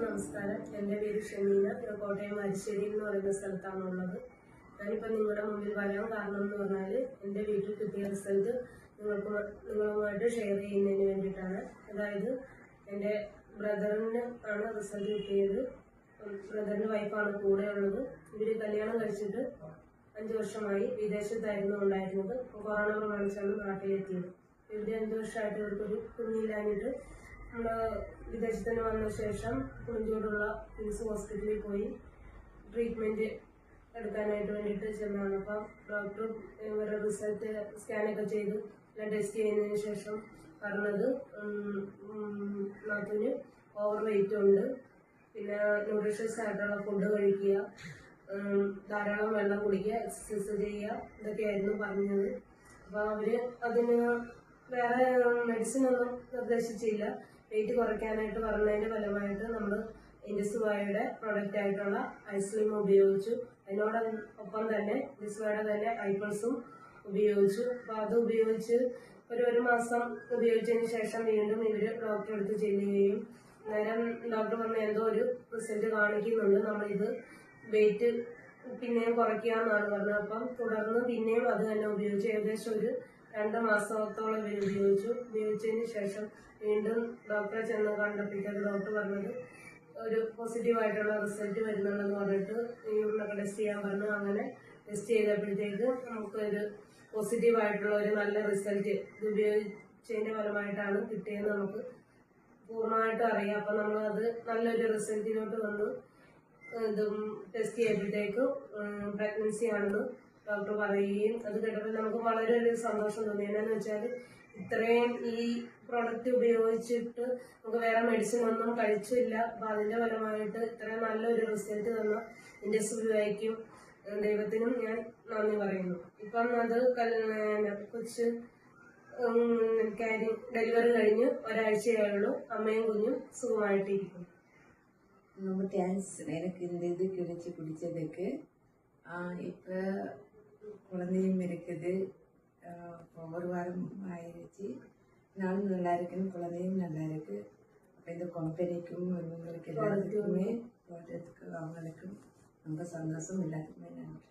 നമസ്കാരം. എൻ്റെ പേര് ഷമീന. ഞാൻ കോട്ടയം മരിശ്ശേരി എന്ന് പറയുന്ന സ്ഥലത്താണുള്ളത്. ഞാനിപ്പോൾ നിങ്ങളുടെ മുമ്പിൽ വരാൻ കാരണം എന്ന് പറഞ്ഞാൽ എൻ്റെ വീട്ടിൽ കിട്ടിയ റിസൾട്ട് നിങ്ങളുമായിട്ട് ഷെയർ ചെയ്യുന്നതിന് വേണ്ടിയിട്ടാണ്. അതായത് എൻ്റെ ബ്രദറിന് ആണ് റിസൾട്ട് കിട്ടിയത്. ബ്രദറിൻ്റെ വൈഫാണ് കൂടെ ഉള്ളത്. ഇവർ കല്യാണം കഴിച്ചിട്ട് 5 വർഷമായി. വിദേശത്തായിരുന്നു ഉണ്ടായിരുന്നത്. കൊറോണ പ്രമാണിച്ചാണ് നാട്ടിലെത്തിയത്. ഇവിടെ 5 വർഷമായിട്ട് ഇവർക്കൊരു കുഞ്ഞില്ലാഞ്ഞിട്ട് നമ്മൾ വിദേശത്തിന് വന്ന ശേഷം കുഞ്ചോടുള്ള കിംസ് ഹോസ്പിറ്റലിൽ പോയി ട്രീറ്റ്മെൻറ്റ് എടുക്കാനായിട്ട് വേണ്ടിയിട്ട് ചെന്നതാണ്. അപ്പം ഡോക്ടർ ഇവരുടെ റിസൾട്ട് സ്കാനൊക്കെ ചെയ്ത് എല്ലാം ടെസ്റ്റ് ചെയ്യുന്നതിന് ശേഷം പറഞ്ഞത് നാത്തിന് ഓവർ വെയിറ്റ് ഉണ്ട്, പിന്നെ ന്യൂട്രീഷ്യസ് ആയിട്ടുള്ള ഫുഡ് കഴിക്കുക, ധാരാളം വെള്ളം കുടിക്കുക, എക്സസൈസ് ചെയ്യുക, ഇതൊക്കെയായിരുന്നു പറഞ്ഞത്. അപ്പോൾ അവർ അതിന് വേറെ മെഡിസിൻ ഒന്നും നിർദ്ദേശിച്ചില്ല. വെയിറ്റ് കുറയ്ക്കാനായിട്ട് പറഞ്ഞതിൻ്റെ ഫലമായിട്ട് നമ്മൾ ഇൻഡിസ്വായുടെ പ്രൊഡക്റ്റ് ആയിട്ടുള്ള ഐസ്ലിം ഉപയോഗിച്ചു. അതിനോടൊപ്പം തന്നെ ഇൻഡിസ്വായുടെ തന്നെ ഐപ്പിൾസും ഉപയോഗിച്ചു. അപ്പോൾ അത് ഉപയോഗിച്ച് ഒരു മാസം ഉപയോഗിച്ചതിന് ശേഷം വീണ്ടും ഇവർ ഡോക്ടറെ അടുത്ത് ചെല്ലുകയും നേരം ഡോക്ടർ പറഞ്ഞ എന്തോ ഒരു റിസൾട്ട് കാണിക്കുന്നുണ്ട്, നമ്മളിത് വെയിറ്റ് പിന്നെയും കുറയ്ക്കാമെന്നാണ് പറഞ്ഞത്. അപ്പം തുടർന്ന് പിന്നെയും അത് തന്നെ ഉപയോഗിച്ചു. ഏകദേശം ഒരു 2 മാസത്തോളം ഇവർ ഉപയോഗിച്ചതിന് ശേഷം വീണ്ടും ഡോക്ടറെ ചെന്ന് കണ്ടപ്പോഴത്തേക്ക് ഡോക്ടർ പറഞ്ഞത് ഒരു പോസിറ്റീവായിട്ടുള്ള റിസൾട്ട് വരുന്നുണ്ടെന്ന് പറഞ്ഞിട്ട് യൂറിനൊക്കെ ടെസ്റ്റ് ചെയ്യാൻ പറഞ്ഞു. അങ്ങനെ ടെസ്റ്റ് ചെയ്തപ്പോഴത്തേക്ക് നമുക്കൊരു പോസിറ്റീവായിട്ടുള്ള ഒരു നല്ല റിസൾട്ട് ഇത് ഉപയോഗിച്ചതിൻ്റെ ഫലമായിട്ടാണ് കിട്ടിയെന്ന് നമുക്ക് പൂർണ്ണമായിട്ടും അറിയാം. അപ്പം നമ്മളത് നല്ലൊരു റിസൾട്ടിലോട്ട് വന്നു. ഇതും ടെസ്റ്റ് ചെയ്തപ്പോഴത്തേക്ക് പ്രഗ്നൻസി ആണെന്ന് ഡോക്ടർ പറയുകയും അത് കേട്ടപ്പോൾ നമുക്ക് വളരെ ഒരു സന്തോഷം തോന്നി. എന്നാന്ന് വെച്ചാൽ ഇത്രയും ഈ പ്രൊഡക്റ്റ് ഉപയോഗിച്ചിട്ട് നമുക്ക് വേറെ മെഡിസിൻ ഒന്നും കഴിച്ചില്ല. അപ്പം അതിൻ്റെ ഫലമായിട്ട് ഇത്രയും നല്ലൊരു റിസൾട്ട് തന്ന എൻ്റെ സുഖമായിരിക്കും ദൈവത്തിനും ഞാൻ നന്ദി പറയുന്നു. ഇപ്പം അത് കൊച്ച് ഡെലിവറി കഴിഞ്ഞ് ഒരാഴ്ചയായുള്ളൂ. അമ്മയും കുഞ്ഞും സുഖമായിട്ടിരിക്കും. ரொம்ப தேங்க்ஸ் எனக்கு இந்த இது கிடைச்சி குடித்ததுக்கு. இப்போ குழந்தையும் இருக்குது. ஒரு வாரம் ஆயிடுச்சு. நானும் நல்லா இருக்கேன்னு, குழந்தையும் நல்லா இருக்கு. அப்போ இந்த கம்பெனிக்கும் இவங்களுக்கு எல்லாத்துக்குமே போடுறதுக்கு அவங்களுக்கும் ரொம்ப சந்தோஷம். எல்லாத்துக்குமே நன்றி.